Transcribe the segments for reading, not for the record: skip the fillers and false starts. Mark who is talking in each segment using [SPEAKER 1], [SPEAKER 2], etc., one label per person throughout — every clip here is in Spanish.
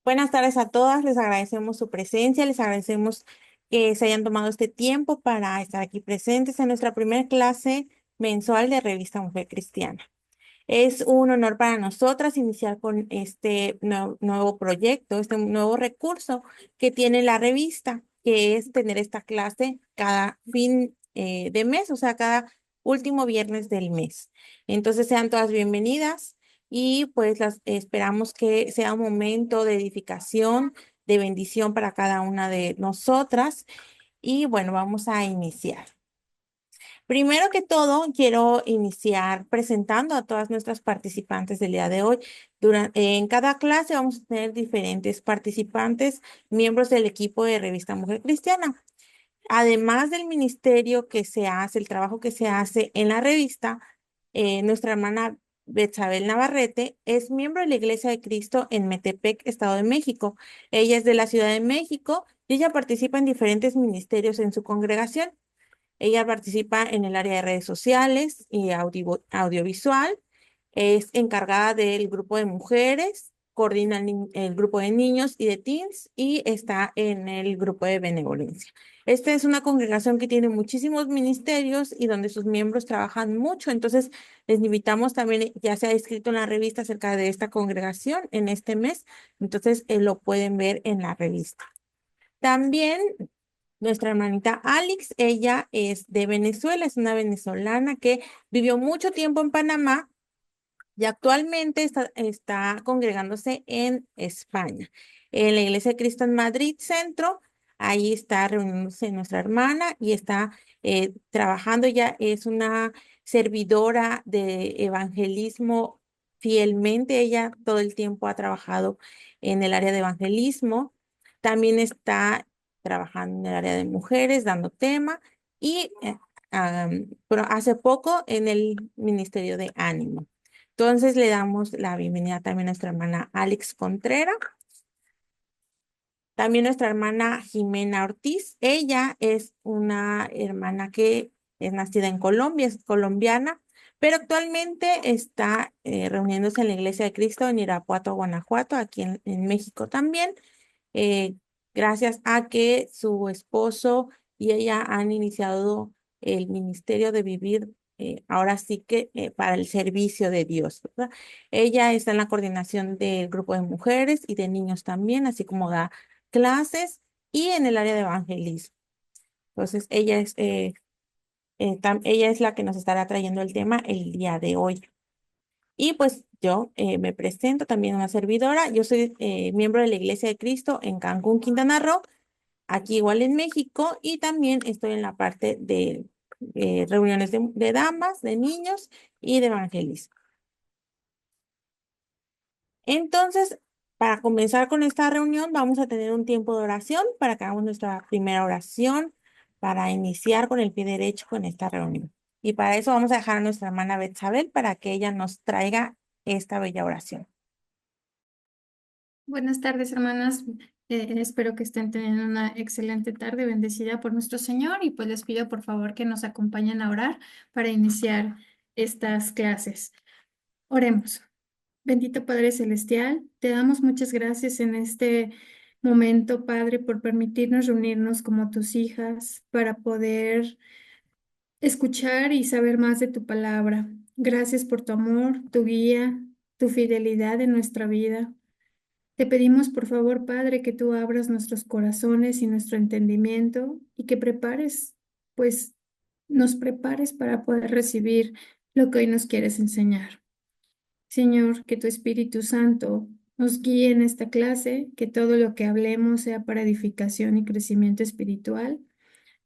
[SPEAKER 1] Buenas tardes a todas, les agradecemos su presencia, les agradecemos que se hayan tomado este tiempo para estar aquí presentes en nuestra primera clase mensual de Revista Mujer Cristiana. Es un honor para nosotras iniciar con este nuevo proyecto, este nuevo recurso que tiene la revista, que es tener esta clase cada fin de mes, o sea, cada último viernes del mes. Entonces, sean todas bienvenidas y pues las esperamos que sea un momento de edificación, de bendición para cada una de nosotras. Y bueno, vamos a iniciar. Primero que todo, quiero iniciar presentando a todas nuestras participantes del día de hoy. En cada clase vamos a tener diferentes participantes, miembros del equipo de Revista Mujer Cristiana. Además del ministerio que se hace, el trabajo que se hace en la revista, nuestra hermana Betsabel Navarrete es miembro de la Iglesia de Cristo en Metepec, Estado de México. Ella es de la Ciudad de México y ella participa en diferentes ministerios en su congregación. Ella participa en el área de redes sociales y audiovisual. Es encargada del grupo de mujeres, coordina el grupo de niños y de teens y está en el grupo de benevolencia. Esta es una congregación que tiene muchísimos ministerios y donde sus miembros trabajan mucho. Entonces, les invitamos también, ya se ha escrito en la revista acerca de esta congregación en este mes. Entonces, lo pueden ver en la revista. También nuestra hermanita Alex, ella es de Venezuela, es una venezolana que vivió mucho tiempo en Panamá y actualmente está congregándose en España, en la Iglesia de Cristo en Madrid Centro. Ahí está reuniéndose nuestra hermana y está trabajando. Ya es una servidora de evangelismo fielmente. Ella todo el tiempo ha trabajado en el área de evangelismo. También está trabajando en el área de mujeres, dando tema y pero hace poco en el Ministerio de Ánimo. Entonces le damos la bienvenida también a nuestra hermana Alex Contreras, también nuestra hermana Jimena Ortiz. Ella es una hermana que es nacida en Colombia, es colombiana, pero actualmente está reuniéndose en la Iglesia de Cristo en Irapuato, Guanajuato, aquí en México también, eh, gracias a que su esposo y ella han iniciado el ministerio de vivir, ahora sí que para el servicio de Dios, ¿verdad? Ella está en la coordinación del grupo de mujeres y de niños también, así como da clases y en el área de evangelismo. Entonces, ella es la que nos estará trayendo el tema el día de hoy. Y pues yo me presento también una servidora. Yo soy miembro de la Iglesia de Cristo en Cancún, Quintana Roo, aquí igual en México, y también estoy en la parte de reuniones de damas, de niños y de evangelismo. Entonces, para comenzar con esta reunión, vamos a tener un tiempo de oración para que hagamos nuestra primera oración para iniciar con el pie derecho con esta reunión. Y para eso vamos a dejar a nuestra hermana Betsabel para que ella nos traiga esta bella oración.
[SPEAKER 2] Buenas tardes, hermanas. Espero que estén teniendo una excelente tarde bendecida por nuestro Señor y pues les pido por favor que nos acompañen a orar para iniciar estas clases. Oremos. Bendito Padre Celestial, te damos muchas gracias en este momento, Padre, por permitirnos reunirnos como tus hijas para poder escuchar y saber más de tu palabra. Gracias por tu amor, tu guía, tu fidelidad en nuestra vida. Te pedimos, por favor, Padre, que tú abras nuestros corazones y nuestro entendimiento y que pues, nos prepares para poder recibir lo que hoy nos quieres enseñar. Señor, que tu Espíritu Santo nos guíe en esta clase, que todo lo que hablemos sea para edificación y crecimiento espiritual.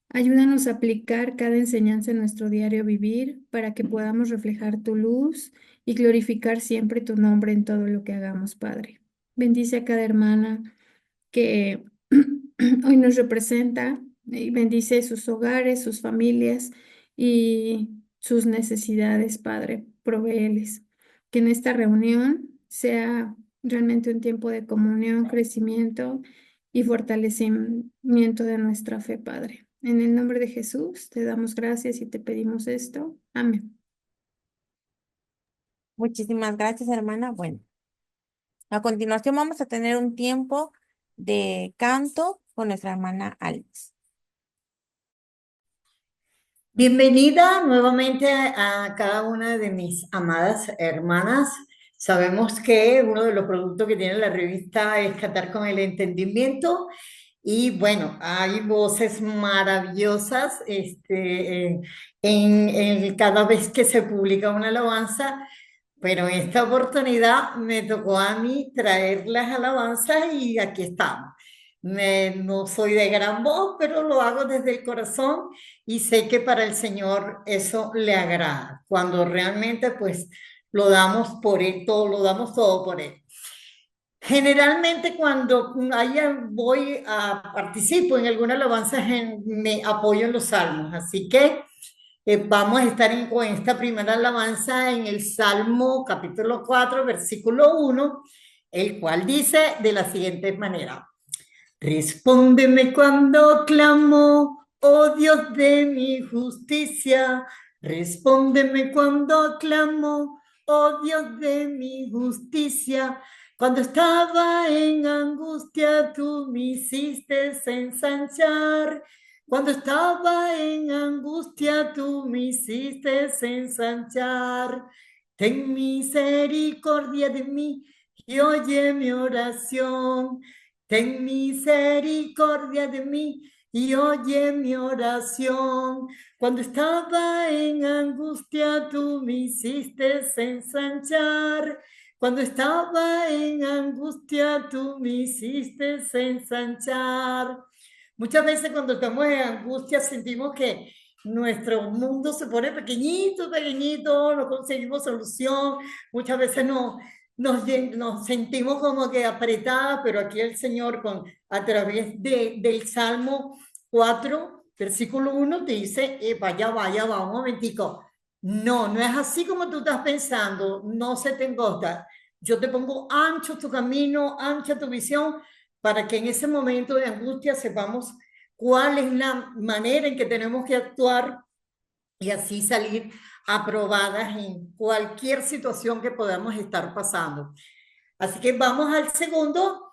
[SPEAKER 2] Ayúdanos a aplicar cada enseñanza en nuestro diario vivir para que podamos reflejar tu luz y glorificar siempre tu nombre en todo lo que hagamos, Padre. Bendice a cada hermana que hoy nos representa y bendice sus hogares, sus familias y sus necesidades, Padre. Provéeles. Que en esta reunión sea realmente un tiempo de comunión, crecimiento y fortalecimiento de nuestra fe, Padre. En el nombre de Jesús te damos gracias y te pedimos esto. Amén.
[SPEAKER 1] Muchísimas gracias, hermana. Bueno. A continuación vamos a tener un tiempo de canto con nuestra hermana Alice.
[SPEAKER 3] Bienvenida nuevamente a cada una de mis amadas hermanas. Sabemos que uno de los productos que tiene la revista es Cantar con el Entendimiento y bueno, hay voces maravillosas cada vez que se publica una alabanza, pero en esta oportunidad me tocó a mí traer las alabanzas y aquí estamos. No soy de gran voz, pero lo hago desde el corazón y sé que para el Señor eso le agrada, cuando realmente pues lo damos por Él, todo, lo damos todo por Él. Generalmente cuando participo en alguna alabanza, me apoyo en los salmos, así que vamos a estar con esta primera alabanza en el Salmo capítulo 4 versículo 1, el cual dice de la siguiente manera: respóndeme cuando clamo, oh Dios de mi justicia. Respóndeme cuando clamo, oh Dios de mi justicia. Cuando estaba en angustia, tú me hiciste ensanchar. Cuando estaba en angustia, tú me hiciste ensanchar. Ten misericordia de mí y oye mi oración. Ten misericordia de mí y oye mi oración. Cuando estaba en angustia, tú me hiciste ensanchar. Cuando estaba en angustia, tú me hiciste ensanchar. Muchas veces cuando estamos en angustia sentimos que nuestro mundo se pone pequeñito, pequeñito, no conseguimos solución. Muchas veces nos sentimos como que apretadas, pero aquí el Señor a través del Salmo 4 versículo 1 te dice, vaya, vaya, va, un momentico. No, no es así como tú estás pensando, no se te encosta. Yo te pongo ancho tu camino, ancha tu visión, para que en ese momento de angustia sepamos cuál es la manera en que tenemos que actuar y así salir aprobadas en cualquier situación que podamos estar pasando. Así que vamos al segundo,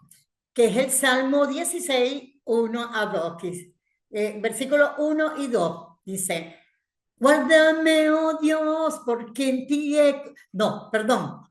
[SPEAKER 3] que es el Salmo 16, 1 a 2, versículos 1 y 2. Dice, guárdame, oh Dios, porque en ti No, perdón.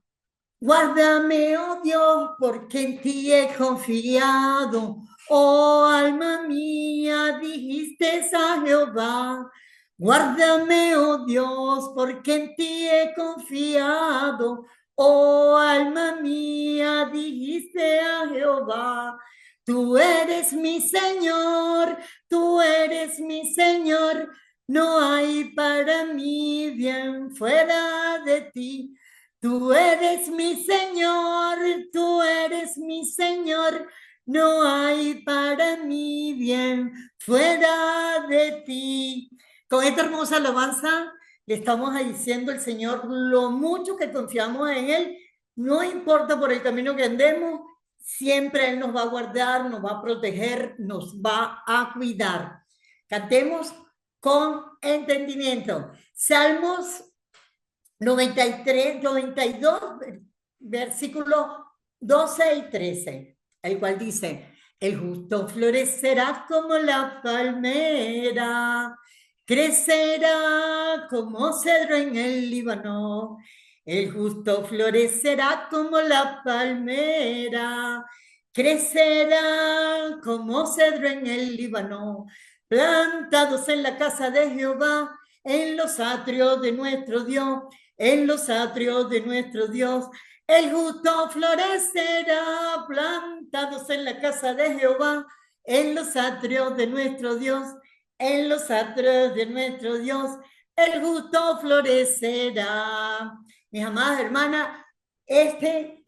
[SPEAKER 3] Guárdame, oh Dios, porque en ti he confiado. Oh alma mía, dijiste a Jehová. Guárdame, oh Dios, porque en ti he confiado. Oh alma mía, dijiste a Jehová. Tú eres mi Señor, tú eres mi Señor. No hay para mí bien fuera de ti. Tú eres mi Señor, tú eres mi Señor, no hay para mí bien fuera de ti. Con esta hermosa alabanza le estamos diciendo al Señor lo mucho que confiamos en Él, no importa por el camino que andemos, siempre Él nos va a guardar, nos va a proteger, nos va a cuidar. Cantemos con entendimiento. Salmos 93, 92, versículos 12 y 13, el cual dice, el justo florecerá como la palmera, crecerá como cedro en el Líbano. El justo florecerá como la palmera, crecerá como cedro en el Líbano, plantados en la casa de Jehová, en los atrios de nuestro Dios. En los atrios de nuestro Dios, el justo florecerá, plantados en la casa de Jehová, en los atrios de nuestro Dios, en los atrios de nuestro Dios, el justo florecerá. Mis amadas hermanas, este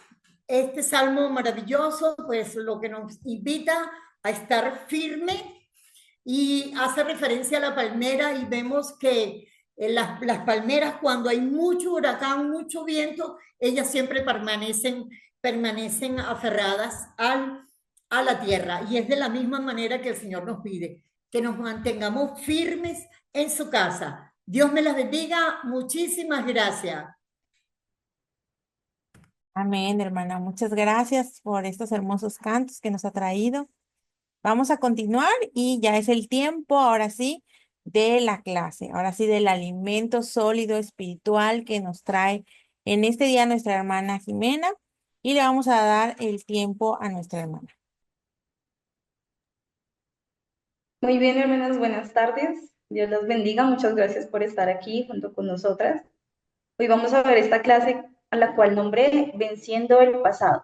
[SPEAKER 3] salmo maravilloso, pues lo que nos invita a estar firme y hace referencia a la palmera y vemos que las palmeras cuando hay mucho huracán, mucho viento, ellas siempre permanecen aferradas a la tierra. Y es de la misma manera que el Señor nos pide, que nos mantengamos firmes en su casa. Dios me las bendiga. Muchísimas gracias.
[SPEAKER 1] Amén, hermana. Muchas gracias por estos hermosos cantos que nos ha traído. Vamos a continuar y ya es el tiempo, ahora sí, de la clase, ahora sí del alimento sólido espiritual que nos trae en este día nuestra hermana Jimena y le vamos a dar el tiempo a nuestra hermana.
[SPEAKER 4] Muy bien, hermanas, buenas tardes. Dios las bendiga. Muchas gracias por estar aquí junto con nosotras. Hoy vamos a ver esta clase a la cual nombré Venciendo el pasado.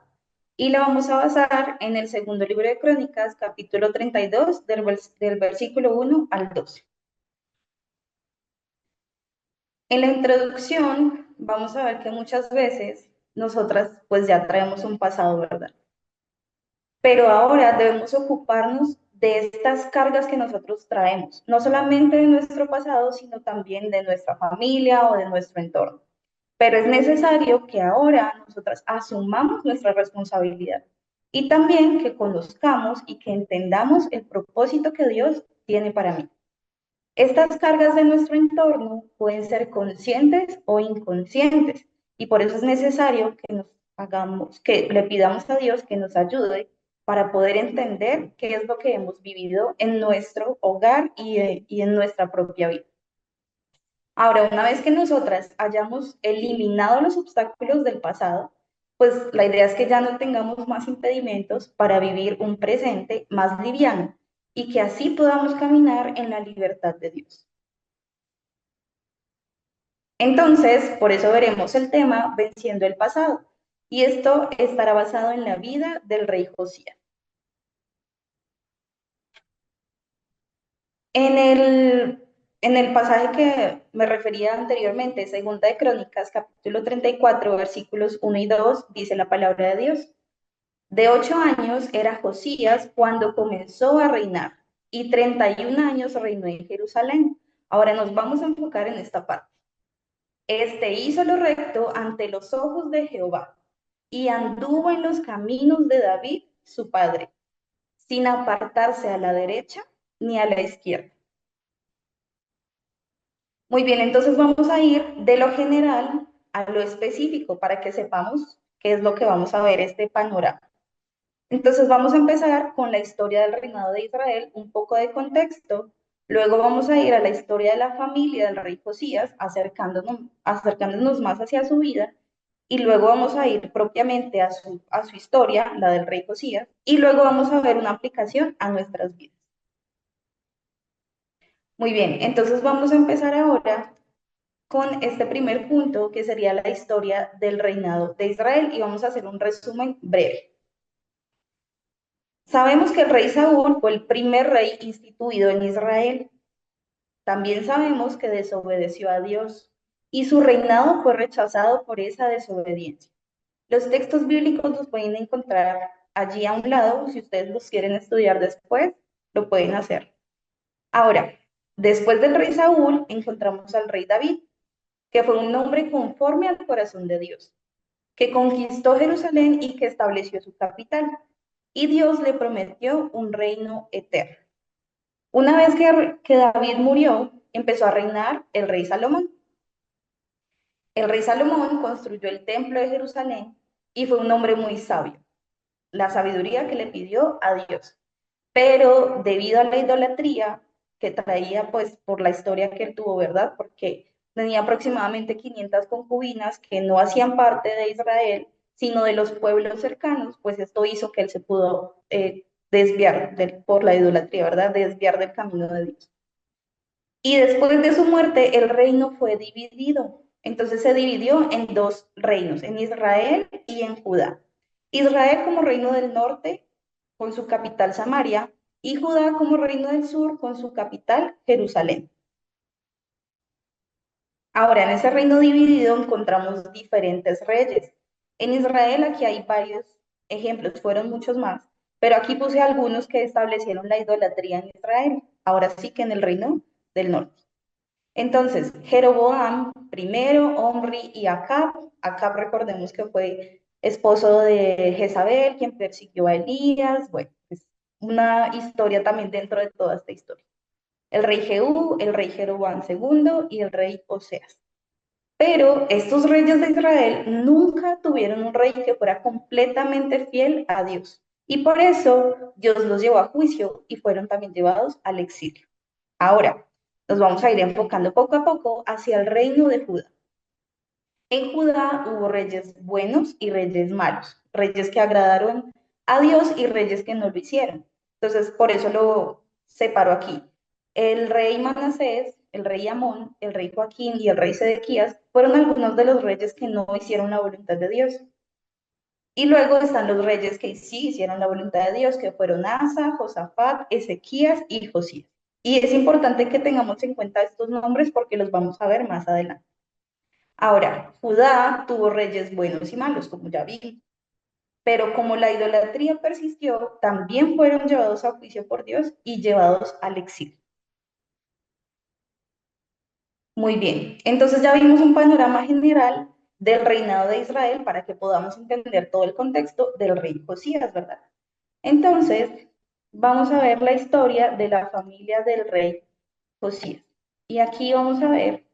[SPEAKER 4] Y la vamos a basar en el segundo libro de Crónicas, capítulo 32, del versículo 1 al 12. En la introducción vamos a ver que muchas veces nosotras pues ya traemos un pasado, ¿verdad? Pero ahora debemos ocuparnos de estas cargas que nosotros traemos, no solamente de nuestro pasado, sino también de nuestra familia o de nuestro entorno. Pero es necesario que ahora nosotras asumamos nuestra responsabilidad y también que conozcamos y que entendamos el propósito que Dios tiene para mí. Estas cargas de nuestro entorno pueden ser conscientes o inconscientes y por eso es necesario que nos hagamos, que le pidamos a Dios que nos ayude para poder entender qué es lo que hemos vivido en nuestro hogar y en nuestra propia vida. Ahora, una vez que nosotras hayamos eliminado los obstáculos del pasado, pues la idea es que ya no tengamos más impedimentos para vivir un presente más liviano y que así podamos caminar en la libertad de Dios. Entonces, por eso veremos el tema Venciendo el pasado, y esto estará basado en la vida del rey Josías. En el pasaje que me refería anteriormente, Segunda de Crónicas, capítulo 34, versículos 1 y 2, dice la palabra de Dios. De 8 años era Josías cuando comenzó a reinar, y 31 años reinó en Jerusalén. Ahora nos vamos a enfocar en esta parte. Este hizo lo recto ante los ojos de Jehová, y anduvo en los caminos de David, su padre, sin apartarse a la derecha ni a la izquierda. Muy bien, entonces vamos a ir de lo general a lo específico para que sepamos qué es lo que vamos a ver este panorama. Entonces vamos a empezar con la historia del reinado de Israel, un poco de contexto. Luego vamos a ir a la historia de la familia del rey Josías, acercándonos más hacia su vida. Y luego vamos a ir propiamente a su historia, la del rey Josías. Y luego vamos a ver una aplicación a nuestras vidas. Muy bien, entonces vamos a empezar ahora con este primer punto, que sería la historia del reinado de Israel, y vamos a hacer un resumen breve. Sabemos que el rey Saúl fue el primer rey instituido en Israel. También sabemos que desobedeció a Dios y su reinado fue rechazado por esa desobediencia. Los textos bíblicos los pueden encontrar allí a un lado, si ustedes los quieren estudiar después, lo pueden hacer. Ahora, después del rey Saúl encontramos al rey David, que fue un hombre conforme al corazón de Dios, que conquistó Jerusalén y que estableció su capital, y Dios le prometió un reino eterno. Una vez que David murió, empezó a reinar el rey Salomón. El rey Salomón construyó el templo de Jerusalén y fue un hombre muy sabio, la sabiduría que le pidió a Dios. Pero debido a la idolatría que traía, pues, por la historia que él tuvo, ¿verdad? Porque tenía aproximadamente 500 concubinas que no hacían parte de Israel, sino de los pueblos cercanos, pues esto hizo que él se pudo desviar por la idolatría, ¿verdad? Desviar del camino de Dios. Y después de su muerte, el reino fue dividido. Entonces se dividió en dos reinos, en Israel y en Judá. Israel como reino del norte, con su capital Samaria, y Judá como reino del sur, con su capital Jerusalén. Ahora, en ese reino dividido encontramos diferentes reyes. En Israel aquí hay varios ejemplos, fueron muchos más, pero aquí puse algunos que establecieron la idolatría en Israel. Ahora sí que en el reino del norte. Entonces, Jeroboam primero, Omri y Acab. Acab recordemos que fue esposo de Jezabel, quien persiguió a Elías. Bueno, es una historia también dentro de toda esta historia. El rey Jehú, el rey Jeroboam II y el rey Oseas. Pero estos reyes de Israel nunca tuvieron un rey que fuera completamente fiel a Dios. Y por eso Dios los llevó a juicio y fueron también llevados al exilio. Ahora, nos vamos a ir enfocando poco a poco hacia el reino de Judá. En Judá hubo reyes buenos y reyes malos, reyes que agradaron a Dios y reyes que no lo hicieron. Entonces, por eso lo separo aquí. El rey Manasés, el rey Amón, el rey Joaquín y el rey Sedequías fueron algunos de los reyes que no hicieron la voluntad de Dios. Y luego están los reyes que sí hicieron la voluntad de Dios, que fueron Asa, Josafat, Ezequías y Josías. Y es importante que tengamos en cuenta estos nombres porque los vamos a ver más adelante. Ahora, Judá tuvo reyes buenos y malos, como ya vi, pero como la idolatría persistió, también fueron llevados a juicio por Dios y llevados al exilio. Muy bien, entonces ya vimos un panorama general del reinado de Israel para que podamos entender todo el contexto del rey Josías, ¿verdad? Entonces, vamos a ver la historia de la familia del rey Josías. Y aquí vamos a ver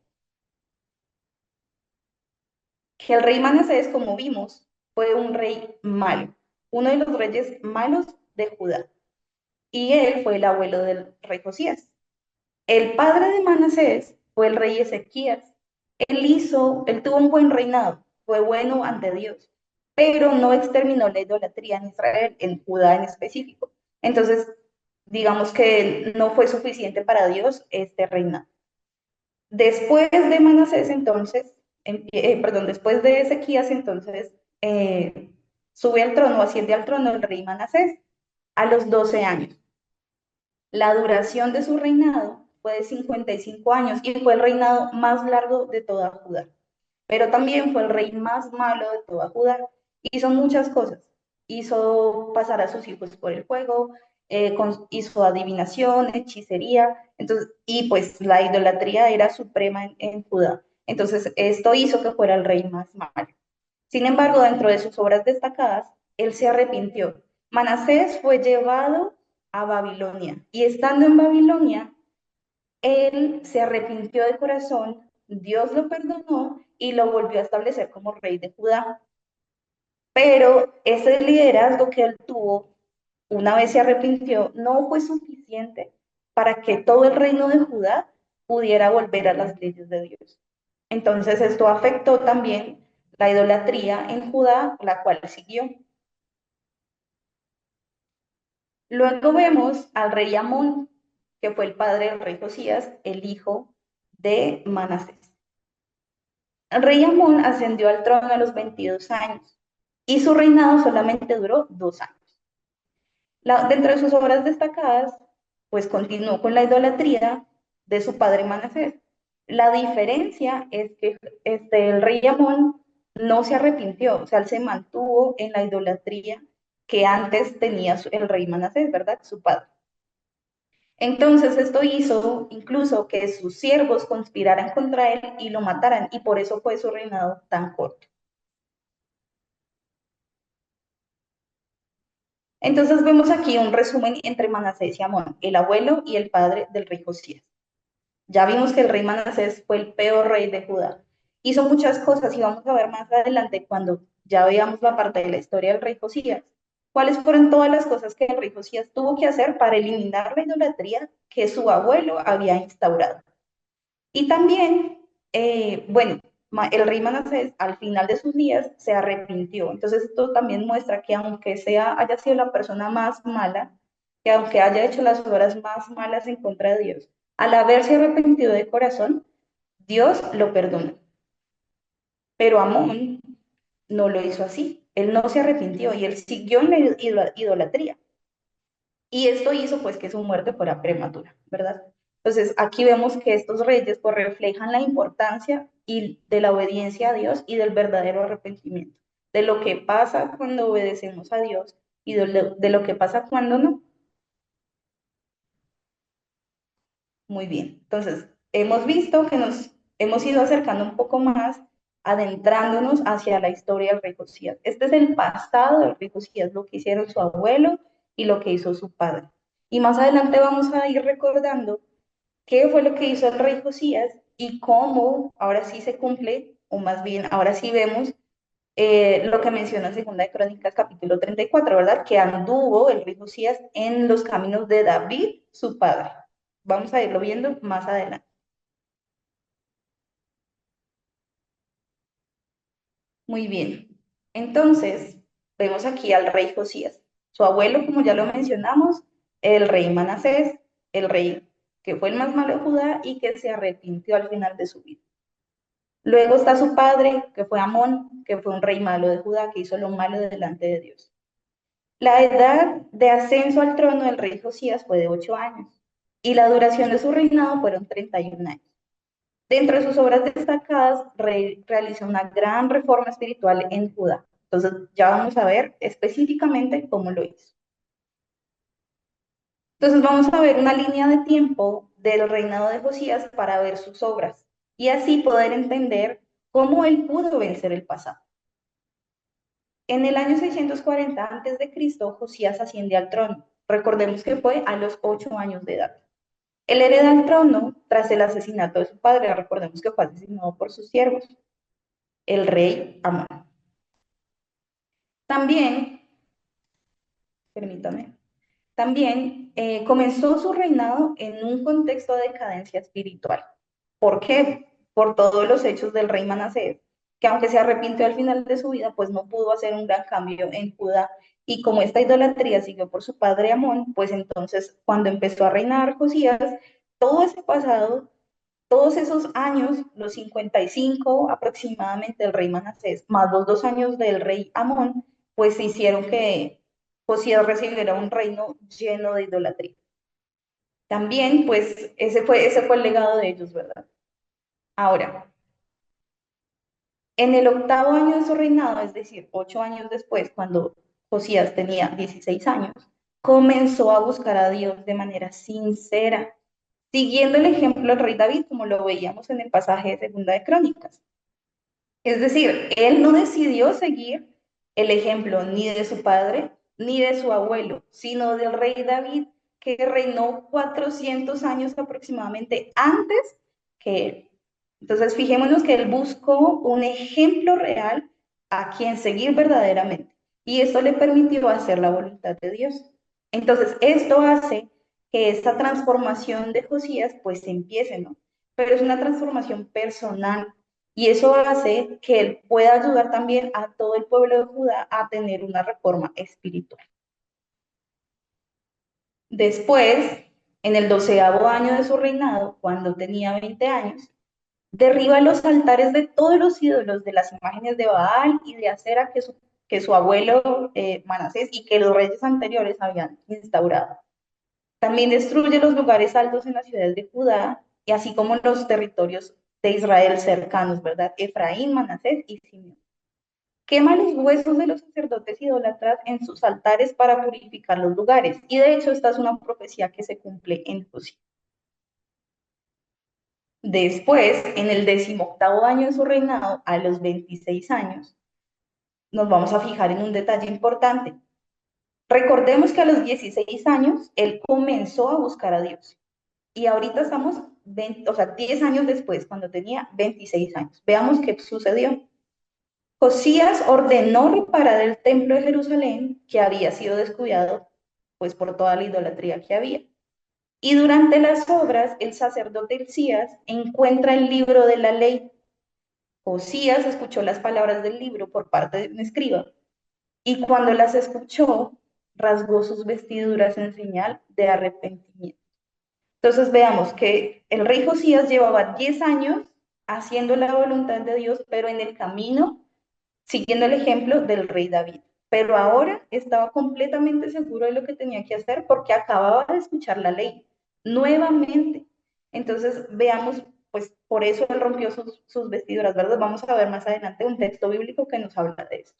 [SPEAKER 4] que el rey Manasés, como vimos, fue un rey malo, uno de los reyes malos de Judá. Y él fue el abuelo del rey Josías. El padre de Manasés fue el rey Ezequías. Él tuvo un buen reinado, fue bueno ante Dios, pero no exterminó la idolatría en Israel, en Judá en específico. Entonces, digamos que no fue suficiente para Dios este reinado. Después de Manasés, entonces, después de Ezequías, entonces, sube al trono, asciende al trono el rey Manasés a los 12 años. La duración de su reinado fue de 55 años y fue el reinado más largo de toda Judá. Pero también fue el rey más malo de toda Judá. Hizo muchas cosas. Hizo pasar a sus hijos por el fuego, hizo adivinación, hechicería, entonces, y pues la idolatría era suprema en Judá. Entonces, esto hizo que fuera el rey más malo. Sin embargo, dentro de sus obras destacadas, él se arrepintió. Manasés fue llevado a Babilonia y estando en Babilonia, él se arrepintió de corazón, Dios lo perdonó y lo volvió a establecer como rey de Judá. Pero ese liderazgo que él tuvo, una vez se arrepintió, no fue suficiente para que todo el reino de Judá pudiera volver a las leyes de Dios. Entonces esto afectó también la idolatría en Judá, la cual siguió. Luego vemos al rey Amón, que fue el padre del rey Josías, el hijo de Manasés. El rey Amón ascendió al trono a los 22 años y su reinado solamente duró 2 años. Dentro de sus obras destacadas, pues continuó con la idolatría de su padre Manasés. La diferencia es que el rey Amón no se arrepintió, o sea, él se mantuvo en la idolatría que antes tenía el rey Manasés, ¿verdad? Su padre. Entonces esto hizo incluso que sus siervos conspiraran contra él y lo mataran, y por eso fue su reinado tan corto. Entonces vemos aquí un resumen entre Manasés y Amón, el abuelo y el padre del rey Josías. Ya vimos que el rey Manasés fue el peor rey de Judá. Hizo muchas cosas y vamos a ver más adelante cuando ya veamos la parte de la historia del rey Josías. ¿Cuáles fueron todas las cosas que el rey Josías tuvo que hacer para eliminar la idolatría que su abuelo había instaurado? Y también, bueno, el rey Manasés al final de sus días se arrepintió. Entonces esto también muestra que aunque haya sido la persona más mala, que aunque haya hecho las obras más malas en contra de Dios, al haberse arrepentido de corazón, Dios lo perdonó. Pero Amón no lo hizo así. Él no se arrepintió y él siguió en la idolatría. Y esto hizo pues que su muerte fuera prematura, ¿verdad? Entonces aquí vemos que estos reyes pues reflejan la importancia de la obediencia a Dios y del verdadero arrepentimiento, de lo que pasa cuando obedecemos a Dios y de lo que pasa cuando no. Muy bien, entonces hemos visto que nos hemos ido acercando un poco más, adentrándonos hacia la historia del rey Josías. Este es el pasado del rey Josías, lo que hicieron su abuelo y lo que hizo su padre. Y más adelante vamos a ir recordando qué fue lo que hizo el rey Josías y cómo ahora sí se cumple, o más bien ahora sí vemos lo que menciona Segunda de Crónicas capítulo 34, ¿verdad? Que anduvo el rey Josías en los caminos de David, su padre. Vamos a irlo viendo más adelante. Muy bien. Entonces, vemos aquí al rey Josías. Su abuelo, como ya lo mencionamos, el rey Manasés, el rey que fue el más malo de Judá y que se arrepintió al final de su vida. Luego está su padre, que fue Amón, que fue un rey malo de Judá, que hizo lo malo delante de Dios. La edad de ascenso al trono del rey Josías fue de 8 años y la duración de su reinado fueron 31 años. Dentro de sus obras destacadas, realizó una gran reforma espiritual en Judá. Entonces, ya vamos a ver específicamente cómo lo hizo. Entonces, vamos a ver una línea de tiempo del reinado de Josías para ver sus obras y así poder entender cómo él pudo vencer el pasado. En el año 640 a.C., Josías asciende al trono. Recordemos que fue a los 8 años de edad. Él hereda el trono tras el asesinato de su padre. Recordemos que fue asesinado por sus siervos, el rey Amón. También, permítame, comenzó su reinado en un contexto de decadencia espiritual. ¿Por qué? Por todos los hechos del rey Manasés, que aunque se arrepintió al final de su vida, pues no pudo hacer un gran cambio en Judá. Y como esta idolatría siguió por su padre Amón, pues entonces cuando empezó a reinar Josías, todo ese pasado, todos esos años, los 55 aproximadamente del rey Manasés, más los 2 años del rey Amón, pues hicieron que Josías recibiera un reino lleno de idolatría. También, pues, ese fue el legado de ellos, ¿verdad? Ahora, en el 8º año de su reinado, es decir, 8 años después, cuando Josías tenía 16 años, comenzó a buscar a Dios de manera sincera, siguiendo el ejemplo del rey David, como lo veíamos en el pasaje de Segunda de Crónicas. Es decir, él no decidió seguir el ejemplo ni de su padre ni de su abuelo, sino del rey David, que reinó 400 años aproximadamente antes que él. Entonces, fijémonos que él buscó un ejemplo real a quien seguir verdaderamente. Y esto le permitió hacer la voluntad de Dios. Entonces, esto hace que esta transformación de Josías pues empiece, ¿no? Pero es una transformación personal. Y eso hace que él pueda ayudar también a todo el pueblo de Judá a tener una reforma espiritual. Después, en el 12º año de su reinado, cuando tenía 20 años, derriba los altares de todos los ídolos, de las imágenes de Baal y de Acera que su abuelo Manasés y que los reyes anteriores habían instaurado. También destruye los lugares altos en las ciudades de Judá, y así como los territorios de Israel cercanos, ¿verdad? Efraín, Manasés y Simeón. Quema los huesos de los sacerdotes idólatras en sus altares para purificar los lugares. Y de hecho, esta es una profecía que se cumple en Josías. Después, en el 18º año de su reinado, a los 26 años, nos vamos a fijar en un detalle importante. Recordemos que a los 16 años, él comenzó a buscar a Dios. Y ahorita estamos 10 años después, cuando tenía 26 años. Veamos qué sucedió. Josías ordenó reparar el templo de Jerusalén, que había sido descuidado pues por toda la idolatría que había. Y durante las obras, el sacerdote Hilcías encuentra el libro de la ley. Josías escuchó las palabras del libro por parte de un escriba, y cuando las escuchó, rasgó sus vestiduras en señal de arrepentimiento. Entonces veamos que el rey Josías llevaba 10 años haciendo la voluntad de Dios, pero en el camino, siguiendo el ejemplo del rey David. Pero ahora estaba completamente seguro de lo que tenía que hacer porque acababa de escuchar la ley nuevamente. Entonces veamos, pues por eso él rompió sus vestiduras, ¿verdad? Vamos a ver más adelante un texto bíblico que nos habla de esto.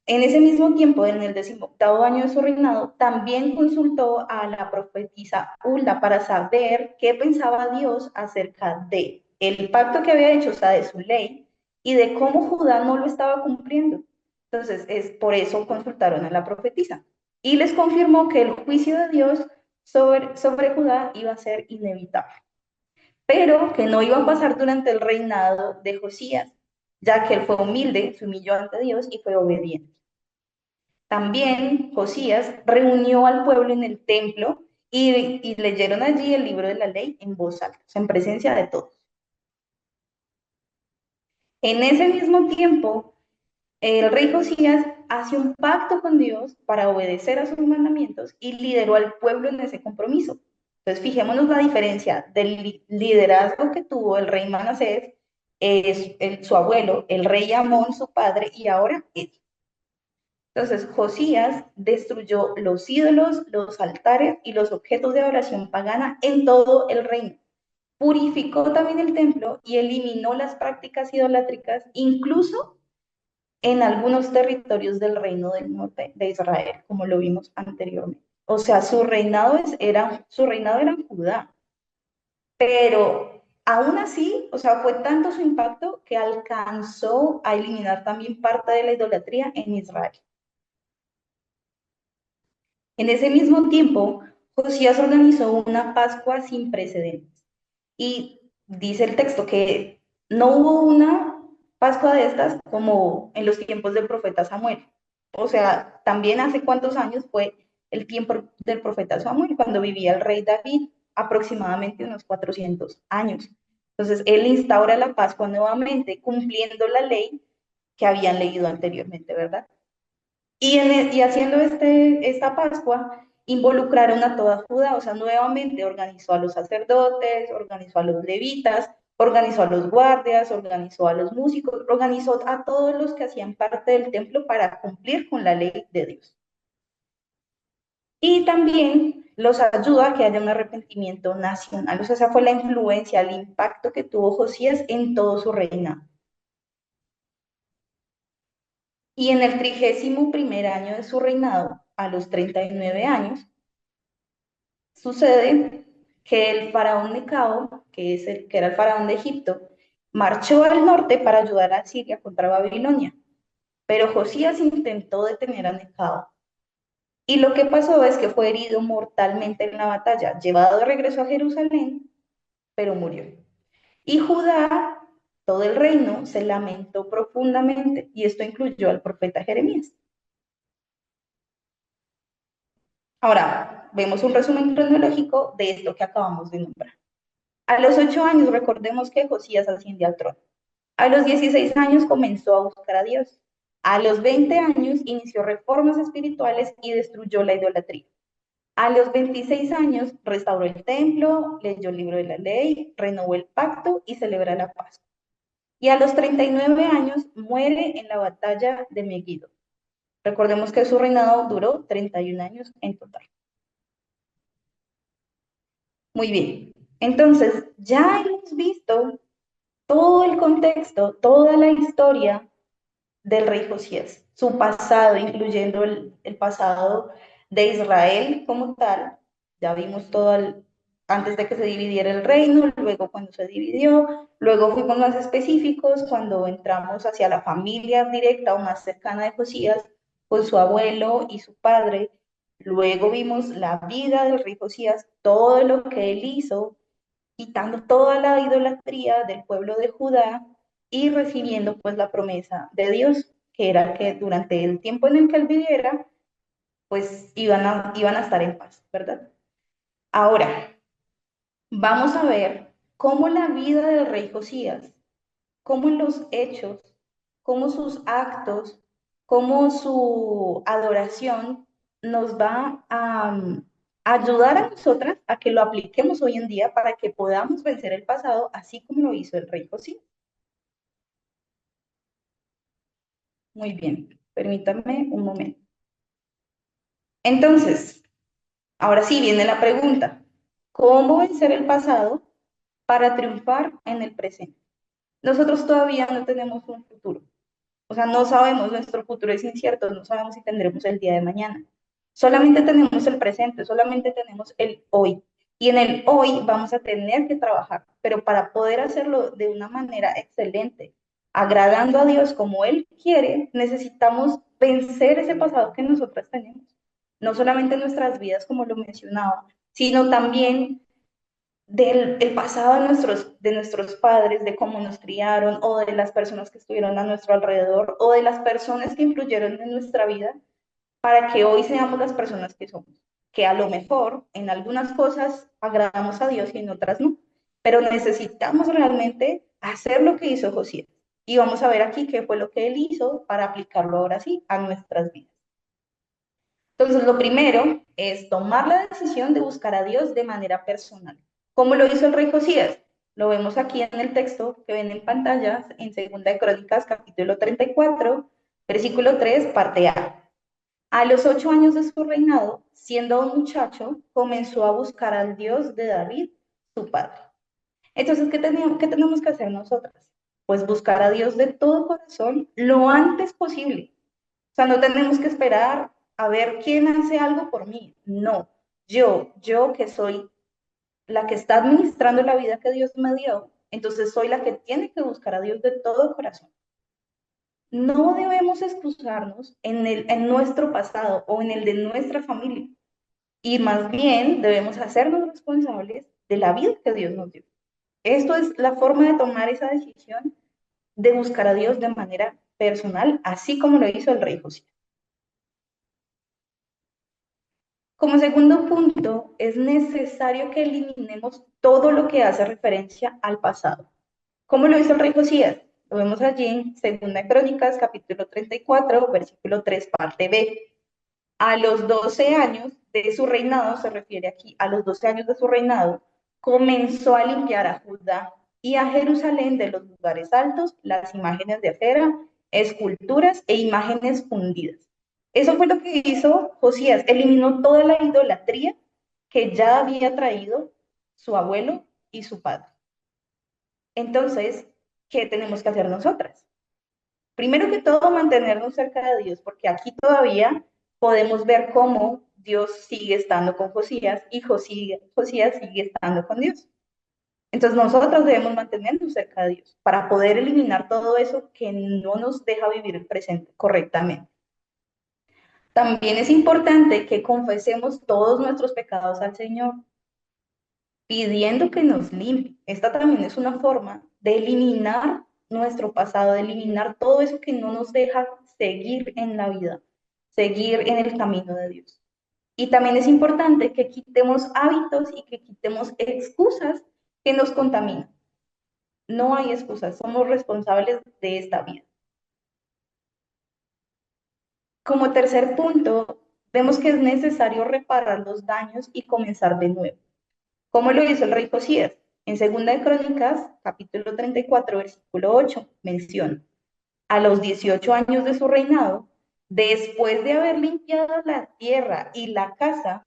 [SPEAKER 4] En ese mismo tiempo, en el 18º año de su reinado, también consultó a la profetisa Hulda para saber qué pensaba Dios acerca de el pacto que había hecho, o sea, de su ley, y de cómo Judá no lo estaba cumpliendo. Entonces, por eso consultaron a la profetisa. Y les confirmó que el juicio de Dios sobre Judá iba a ser inevitable, pero que no iba a pasar durante el reinado de Josías, ya que él fue humilde, se humilló ante Dios y fue obediente. También Josías reunió al pueblo en el templo y leyeron allí el libro de la ley en voz alta, en presencia de todos. En ese mismo tiempo, el rey Josías hace un pacto con Dios para obedecer a sus mandamientos y lideró al pueblo en ese compromiso. Entonces, fijémonos la diferencia del liderazgo que tuvo el rey Manasés, su abuelo, el rey Amón, su padre, y ahora él. Entonces, Josías destruyó los ídolos, los altares y los objetos de adoración pagana en todo el reino. Purificó también el templo y eliminó las prácticas idolátricas, incluso en algunos territorios del reino del norte de Israel, como lo vimos anteriormente. O sea, su reinado era en Judá, pero aún así, o sea, fue tanto su impacto que alcanzó a eliminar también parte de la idolatría en Israel. En ese mismo tiempo, Josías organizó una Pascua sin precedentes. Y dice el texto que no hubo una Pascua de estas como en los tiempos del profeta Samuel. O sea, también hace cuántos años fue el tiempo del profeta Samuel, cuando vivía el rey David, aproximadamente unos 400 años. Entonces, él instaura la Pascua nuevamente, cumpliendo la ley que habían leído anteriormente, ¿verdad? Y haciendo esta Pascua, involucraron a toda Judá, o sea, nuevamente organizó a los sacerdotes, organizó a los levitas, organizó a los guardias, organizó a los músicos, organizó a todos los que hacían parte del templo para cumplir con la ley de Dios. Y también los ayuda a que haya un arrepentimiento nacional, o sea, esa fue la influencia, el impacto que tuvo Josías en todo su reinado. Y en el 31º año de su reinado, a los 39 años, sucede que el faraón Necao, que era el faraón de Egipto, marchó al norte para ayudar a Siria contra Babilonia. Pero Josías intentó detener a Necao. Y lo que pasó es que fue herido mortalmente en la batalla, llevado de regreso a Jerusalén, pero murió. Y Judá, todo el reino, se lamentó profundamente, y esto incluyó al profeta Jeremías. Ahora, vemos un resumen cronológico de esto que acabamos de nombrar. A los 8 años, recordemos que Josías asciende al trono. A los 16 años comenzó a buscar a Dios. A los 20 años inició reformas espirituales y destruyó la idolatría. A los 26 años restauró el templo, leyó el libro de la ley, renovó el pacto y celebra la Pascua. Y a los 39 años muere en la batalla de Megiddo. Recordemos que su reinado duró 31 años en total. Muy bien. Entonces, ya hemos visto todo el contexto, toda la historia del rey Josías, su pasado, incluyendo el pasado de Israel como tal. Ya vimos antes de que se dividiera el reino, luego cuando se dividió, luego fuimos más específicos cuando entramos hacia la familia directa o más cercana de Josías, con su abuelo y su padre. Luego vimos la vida del rey Josías, todo lo que él hizo, quitando toda la idolatría del pueblo de Judá y recibiendo pues la promesa de Dios, que era que durante el tiempo en el que él viviera, pues iban a estar en paz, ¿verdad? Ahora, vamos a ver cómo la vida del rey Josías, cómo los hechos, cómo sus actos, cómo su adoración nos va a ayudar a nosotras a que lo apliquemos hoy en día para que podamos vencer el pasado, así como lo hizo el rey Josías. Muy bien, permítanme un momento. Entonces, ahora sí viene la pregunta. ¿Cómo vencer el pasado para triunfar en el presente? Nosotros todavía no tenemos un futuro. O sea, no sabemos, nuestro futuro es incierto, no sabemos si tendremos el día de mañana. Solamente tenemos el presente, solamente tenemos el hoy. Y en el hoy vamos a tener que trabajar, pero para poder hacerlo de una manera excelente, agradando a Dios como Él quiere, necesitamos vencer ese pasado que nosotras tenemos. No solamente en nuestras vidas, como lo mencionaba, sino también del el pasado de nuestros padres, de cómo nos criaron, o de las personas que estuvieron a nuestro alrededor, o de las personas que influyeron en nuestra vida, para que hoy seamos las personas que somos. Que a lo mejor en algunas cosas agradamos a Dios y en otras no, pero necesitamos realmente hacer lo que hizo Josías. Y vamos a ver aquí qué fue lo que él hizo para aplicarlo ahora sí a nuestras vidas. Entonces, lo primero es tomar la decisión de buscar a Dios de manera personal. ¿Cómo lo hizo el rey Josías? Lo vemos aquí en el texto que ven en pantalla, en 2 Crónicas, capítulo 34, versículo 3, parte A. A los 8 años de su reinado, siendo un muchacho, comenzó a buscar al Dios de David, su padre. Entonces, qué tenemos que hacer nosotras? Pues buscar a Dios de todo corazón lo antes posible. O sea, no tenemos que esperar a ver quién hace algo por mí. No, yo que soy la que está administrando la vida que Dios me dio, entonces soy la que tiene que buscar a Dios de todo corazón. No debemos excusarnos en nuestro pasado o en el de nuestra familia. Y más bien debemos hacernos responsables de la vida que Dios nos dio. Esto es la forma de tomar esa decisión de buscar a Dios de manera personal, así como lo hizo el rey José. Como segundo punto, es necesario que eliminemos todo lo que hace referencia al pasado. ¿Cómo lo hizo el rey Josías? Lo vemos allí en 2 capítulo 34, versículo 3, parte B. A los 12 años de su reinado, se refiere aquí a los 12 años de su reinado, comenzó a limpiar a Judá y a Jerusalén de los lugares altos, las imágenes de acera, esculturas e imágenes fundidas. Eso fue lo que hizo Josías, eliminó toda la idolatría que ya había traído su abuelo y su padre. Entonces, ¿qué tenemos que hacer nosotras? Primero que todo, mantenernos cerca de Dios, porque aquí todavía podemos ver cómo Dios sigue estando con Josías y Josías sigue estando con Dios. Entonces nosotros debemos mantenernos cerca de Dios para poder eliminar todo eso que no nos deja vivir el presente correctamente. También es importante que confesemos todos nuestros pecados al Señor, pidiendo que nos limpie. Esta también es una forma de eliminar nuestro pasado, de eliminar todo eso que no nos deja seguir en la vida, seguir en el camino de Dios. Y también es importante que quitemos hábitos y que quitemos excusas que nos contaminan. No hay excusas, somos responsables de esta vida. Como tercer punto, vemos que es necesario reparar los daños y comenzar de nuevo. ¿Cómo lo hizo el rey Josías? En 2 Crónicas, capítulo 34, versículo 8, menciona: a los 18 años de su reinado, después de haber limpiado la tierra y la casa,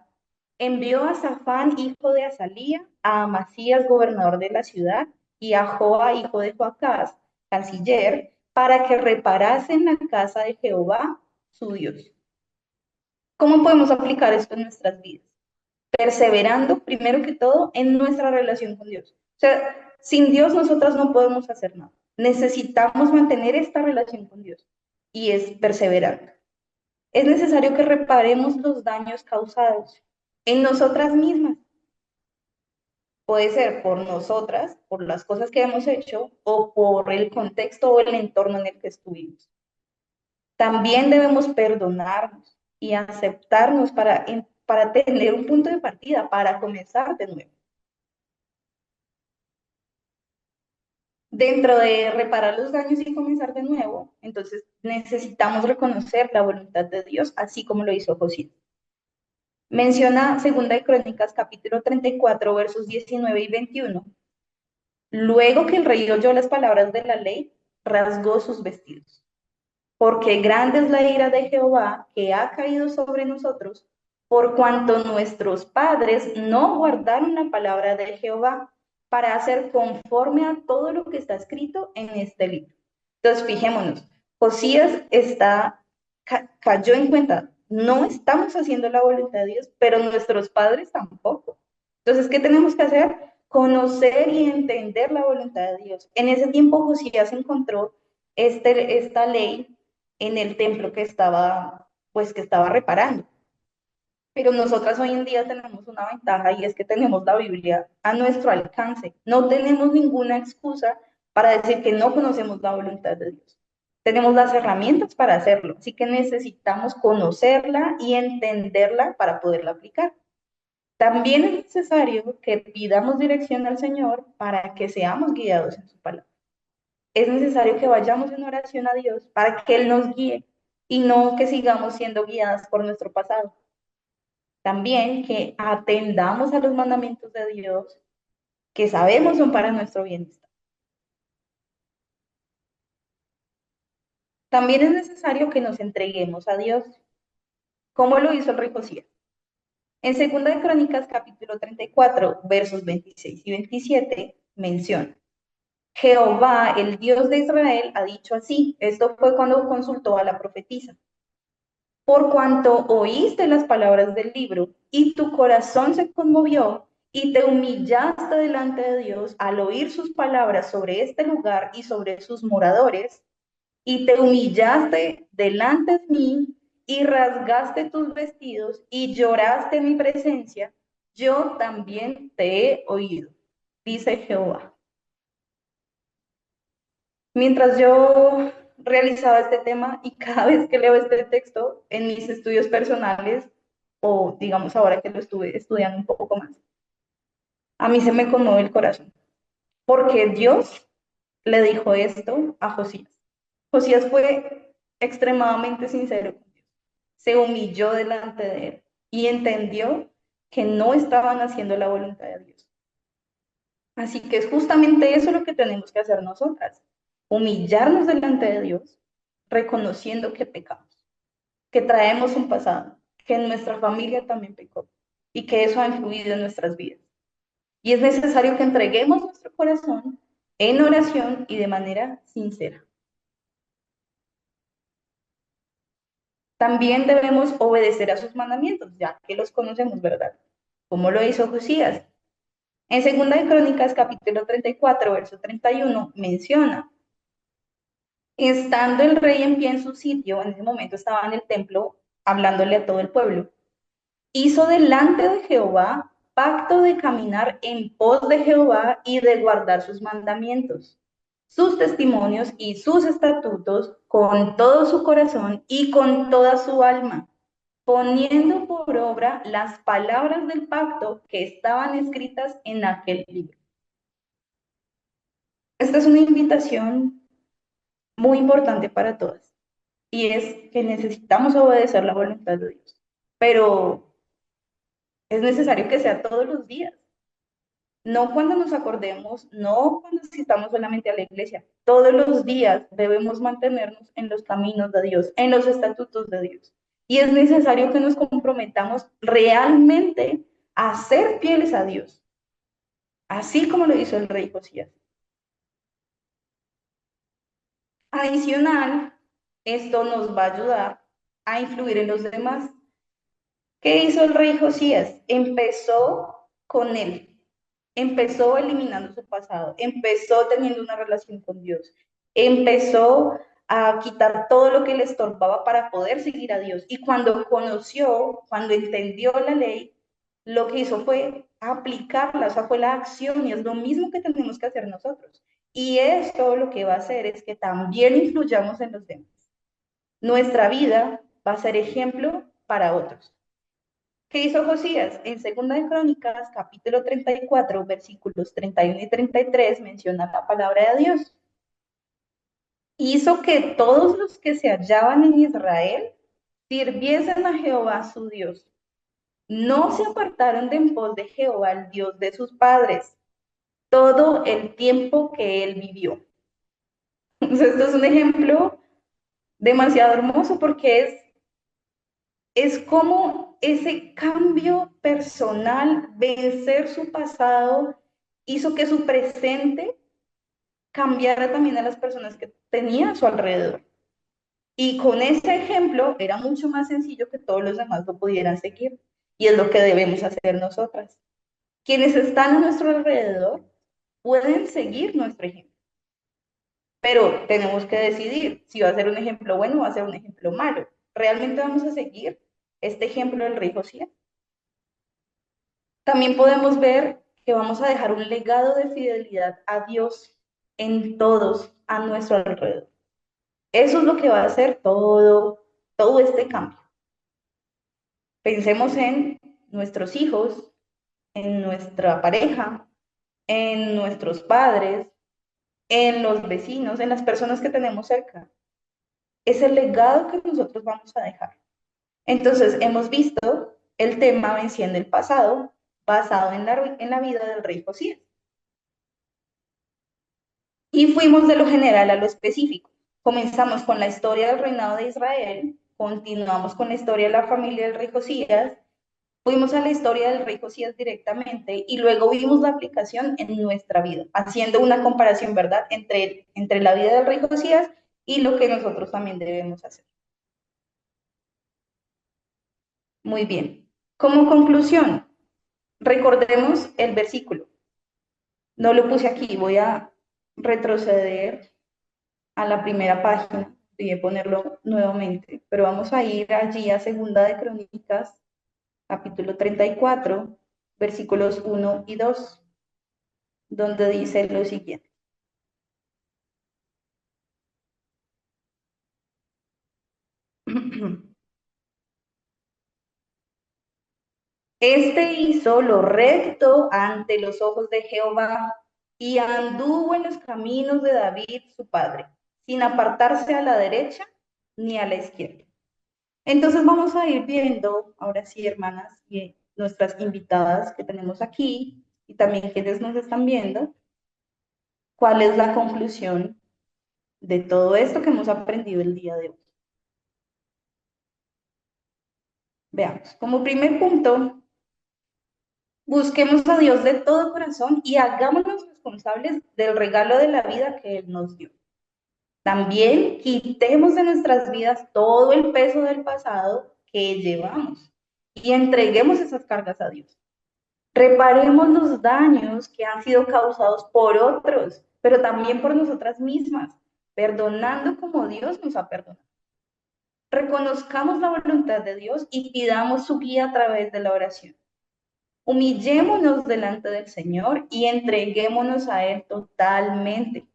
[SPEAKER 4] envió a Safán, hijo de Azalía, a Amasías, gobernador de la ciudad, y a Joa, hijo de Joacás, canciller, para que reparasen la casa de Jehová, su Dios. ¿Cómo podemos aplicar esto en nuestras vidas? Perseverando, primero que todo, en nuestra relación con Dios. O sea, sin Dios nosotras no podemos hacer nada. Necesitamos mantener esta relación con Dios y es perseverando. Es necesario que reparemos los daños causados en nosotras mismas. Puede ser por nosotras, por las cosas que hemos hecho o por el contexto o el entorno en el que estuvimos. También debemos perdonarnos y aceptarnos para tener un punto de partida, para comenzar de nuevo. Dentro de reparar los daños y comenzar de nuevo, entonces necesitamos reconocer la voluntad de Dios, así como lo hizo José. Menciona 2 capítulo 34, versos 19 y 21. Luego que el rey oyó las palabras de la ley, rasgó sus vestidos. Porque grande es la ira de Jehová que ha caído sobre nosotros, por cuanto nuestros padres no guardaron la palabra de Jehová para hacer conforme a todo lo que está escrito en este libro. Entonces, fijémonos, Josías cayó en cuenta, no estamos haciendo la voluntad de Dios, pero nuestros padres tampoco. Entonces, ¿qué tenemos que hacer? Conocer y entender la voluntad de Dios. En ese tiempo Josías encontró esta ley en el templo que estaba reparando. Pero nosotras hoy en día tenemos una ventaja y es que tenemos la Biblia a nuestro alcance. No tenemos ninguna excusa para decir que no conocemos la voluntad de Dios. Tenemos las herramientas para hacerlo, así que necesitamos conocerla y entenderla para poderla aplicar. También es necesario que pidamos dirección al Señor para que seamos guiados en su palabra. Es necesario que vayamos en oración a Dios para que Él nos guíe y no que sigamos siendo guiadas por nuestro pasado. También que atendamos a los mandamientos de Dios que sabemos son para nuestro bienestar. También es necesario que nos entreguemos a Dios, como lo hizo el rey Josías. En 2 de Crónicas, capítulo 34, versos 26 y 27, menciona: Jehová, el Dios de Israel, ha dicho así. Esto fue cuando consultó a la profetisa. Por cuanto oíste las palabras del libro y tu corazón se conmovió y te humillaste delante de Dios al oír sus palabras sobre este lugar y sobre sus moradores, y te humillaste delante de mí y rasgaste tus vestidos y lloraste en mi presencia, yo también te he oído, dice Jehová. Mientras yo realizaba este tema y cada vez que leo este texto en mis estudios personales, o digamos ahora que lo estuve estudiando un poco más, a mí se me conmueve el corazón, porque Dios le dijo esto a Josías. Josías fue extremadamente sincero con Dios, se humilló delante de él y entendió que no estaban haciendo la voluntad de Dios. Así que es justamente eso lo que tenemos que hacer nosotras, humillarnos delante de Dios, reconociendo que pecamos, que traemos un pasado, que nuestra familia también pecó y que eso ha influido en nuestras vidas. Y es necesario que entreguemos nuestro corazón en oración y de manera sincera. También debemos obedecer a sus mandamientos, ya que los conocemos, ¿verdad? Como lo hizo Josías. En 2 de Crónicas, capítulo 34, verso 31, menciona: estando el rey en pie en su sitio, en ese momento estaba en el templo hablándole a todo el pueblo, hizo delante de Jehová pacto de caminar en pos de Jehová y de guardar sus mandamientos, sus testimonios y sus estatutos con todo su corazón y con toda su alma, poniendo por obra las palabras del pacto que estaban escritas en aquel libro. Esta es una invitación muy importante para todas, y es que necesitamos obedecer la voluntad de Dios, pero es necesario que sea todos los días, no cuando nos acordemos, no cuando asistamos solamente a la iglesia, todos los días debemos mantenernos en los caminos de Dios, en los estatutos de Dios, y es necesario que nos comprometamos realmente a ser fieles a Dios, así como lo hizo el rey Josías. Adicional, esto nos va a ayudar a influir en los demás. ¿Qué hizo el rey Josías? Empezó con él, empezó eliminando su pasado, empezó teniendo una relación con Dios, empezó a quitar todo lo que le estorbaba para poder seguir a Dios. Y cuando conoció, cuando entendió la ley, lo que hizo fue aplicarla, o sea, fue la acción, y es lo mismo que tenemos que hacer nosotros. Y esto lo que va a hacer es que también influyamos en los demás. Nuestra vida va a ser ejemplo para otros. ¿Qué hizo Josías? En 2 de Crónicas, capítulo 34, versículos 31 y 33, menciona la palabra de Dios. Hizo que todos los que se hallaban en Israel sirviesen a Jehová su Dios. No se apartaron de en pos de Jehová, el Dios de sus padres, todo el tiempo que él vivió. Entonces, esto es un ejemplo demasiado hermoso porque es como ese cambio personal, vencer su pasado, hizo que su presente cambiara también a las personas que tenía a su alrededor. Y con ese ejemplo era mucho más sencillo que todos los demás lo pudieran seguir. Y es lo que debemos hacer nosotras. Quienes están a nuestro alrededor pueden seguir nuestro ejemplo. Pero tenemos que decidir si va a ser un ejemplo bueno o va a ser un ejemplo malo. ¿Realmente vamos a seguir este ejemplo del rey Josías? También podemos ver que vamos a dejar un legado de fidelidad a Dios en todos a nuestro alrededor. Eso es lo que va a hacer todo este cambio. Pensemos en nuestros hijos, en nuestra pareja, en nuestros padres, en los vecinos, en las personas que tenemos cerca. Es el legado que nosotros vamos a dejar. Entonces, hemos visto el tema venciendo el pasado, basado en la vida del rey Josías. Y fuimos de lo general a lo específico. Comenzamos con la historia del reinado de Israel, continuamos con la historia de la familia del rey Josías, fuimos a la historia del rey Josías directamente y luego vimos la aplicación en nuestra vida, haciendo una comparación, ¿verdad?, entre la vida del rey Josías y lo que nosotros también debemos hacer. Muy bien. Como conclusión, recordemos el versículo. No lo puse aquí, voy a retroceder a la primera página, voy a ponerlo nuevamente, pero vamos a ir allí a Segunda de Crónicas, capítulo 34, versículos 1 y 2, donde dice lo siguiente. Este hizo lo recto ante los ojos de Jehová y anduvo en los caminos de David, su padre, sin apartarse a la derecha ni a la izquierda. Entonces vamos a ir viendo, ahora sí, hermanas y nuestras invitadas que tenemos aquí, y también quienes nos están viendo, cuál es la conclusión de todo esto que hemos aprendido el día de hoy. Veamos, como primer punto, busquemos a Dios de todo corazón y hagámonos responsables del regalo de la vida que Él nos dio. También quitemos de nuestras vidas todo el peso del pasado que llevamos y entreguemos esas cargas a Dios. Reparemos los daños que han sido causados por otros, pero también por nosotras mismas, perdonando como Dios nos ha perdonado. Reconozcamos la voluntad de Dios y pidamos su guía a través de la oración. Humillémonos delante del Señor y entreguémonos a Él totalmente.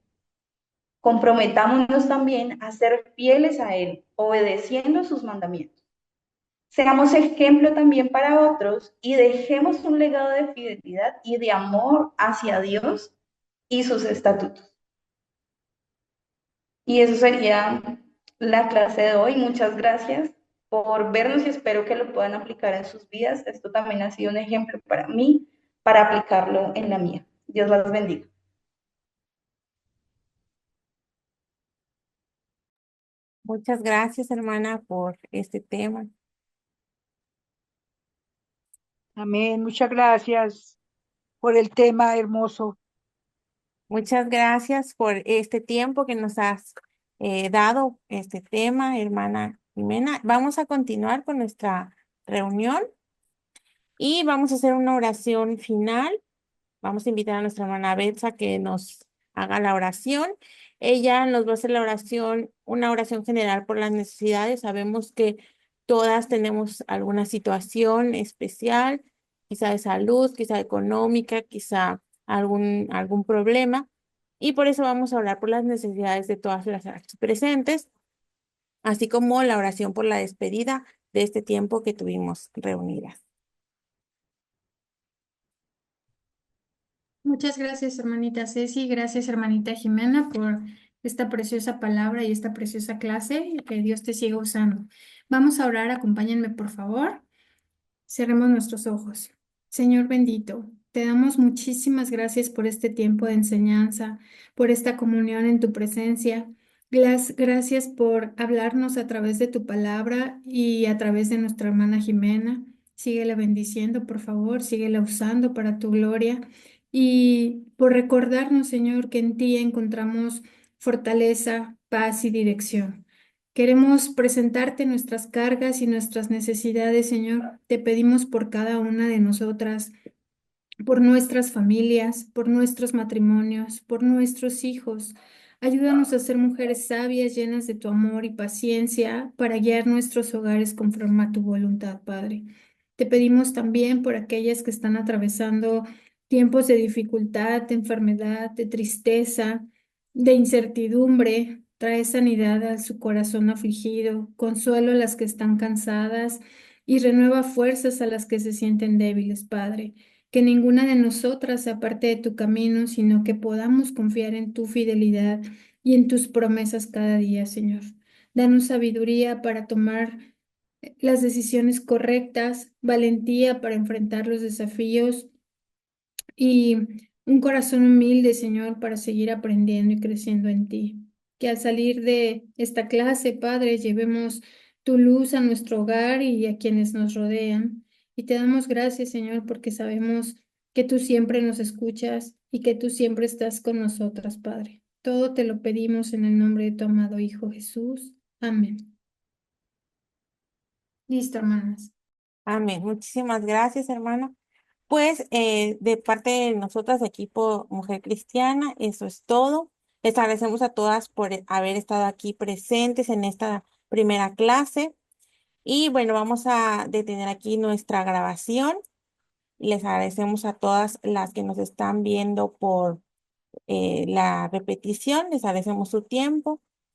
[SPEAKER 4] Comprometámonos también a ser fieles a Él, obedeciendo sus mandamientos. Seamos ejemplo también para otros y dejemos un legado de fidelidad y de amor hacia Dios y sus estatutos. Y eso sería la clase de hoy. Muchas gracias por vernos y espero que lo puedan aplicar en sus vidas. Esto también ha sido un ejemplo para mí, para aplicarlo en la mía. Dios las bendiga.
[SPEAKER 1] Muchas gracias, hermana, por este tema.
[SPEAKER 5] Amén. Muchas gracias por el tema hermoso.
[SPEAKER 1] Muchas gracias por este tiempo que nos has dado, este tema, hermana Jimena. Vamos a continuar con nuestra reunión y vamos a hacer una oración final. Vamos a invitar a nuestra hermana Betsa que nos haga la oración. Ella nos va a hacer la oración, una oración general por las necesidades. Sabemos que todas tenemos alguna situación especial, quizá de salud, quizá económica, quizá algún problema. Y por eso vamos a orar por las necesidades de todas las aquí presentes, así como la oración por la despedida de este tiempo que tuvimos reunidas.
[SPEAKER 2] Muchas gracias, hermanita Ceci. Gracias, hermanita Jimena, por esta preciosa palabra y esta preciosa clase. Que Dios te siga usando. Vamos a orar. Acompáñenme, por favor. Cerremos nuestros ojos. Señor bendito, te damos muchísimas gracias por este tiempo de enseñanza, por esta comunión en tu presencia. Gracias por hablarnos a través de tu palabra y a través de nuestra hermana Jimena. Síguela bendiciendo, por favor, síguela usando para tu gloria. Y por recordarnos, Señor, que en ti encontramos fortaleza, paz y dirección. Queremos presentarte nuestras cargas y nuestras necesidades, Señor. Te pedimos por cada una de nosotras, por nuestras familias, por nuestros matrimonios, por nuestros hijos. Ayúdanos a ser mujeres sabias, llenas de tu amor y paciencia, para guiar nuestros hogares conforme a tu voluntad, Padre. Te pedimos también por aquellas que están atravesando tiempos de dificultad, de enfermedad, de tristeza, de incertidumbre. Trae sanidad a su corazón afligido, consuelo a las que están cansadas y renueva fuerzas a las que se sienten débiles, Padre. Que ninguna de nosotras se aparte de tu camino, sino que podamos confiar en tu fidelidad y en tus promesas cada día, Señor. Danos sabiduría para tomar las decisiones correctas, valentía para enfrentar los desafíos y un corazón humilde, Señor, para seguir aprendiendo y creciendo en ti. Que al salir de esta clase, Padre, llevemos tu luz a nuestro hogar y a quienes nos rodean. Y te damos gracias, Señor, porque sabemos que tú siempre nos escuchas y que tú siempre estás con nosotras, Padre. Todo te lo pedimos en el nombre de tu amado Hijo Jesús. Amén. Listo, hermanas.
[SPEAKER 1] Amén. Muchísimas gracias, hermana. Pues de parte de nosotras, equipo Mujer Cristiana, eso es todo. Les agradecemos a todas por haber estado aquí presentes en esta primera clase. Y bueno, vamos a detener aquí nuestra grabación. Les agradecemos a todas las que nos están viendo por la repetición. Les agradecemos su tiempo.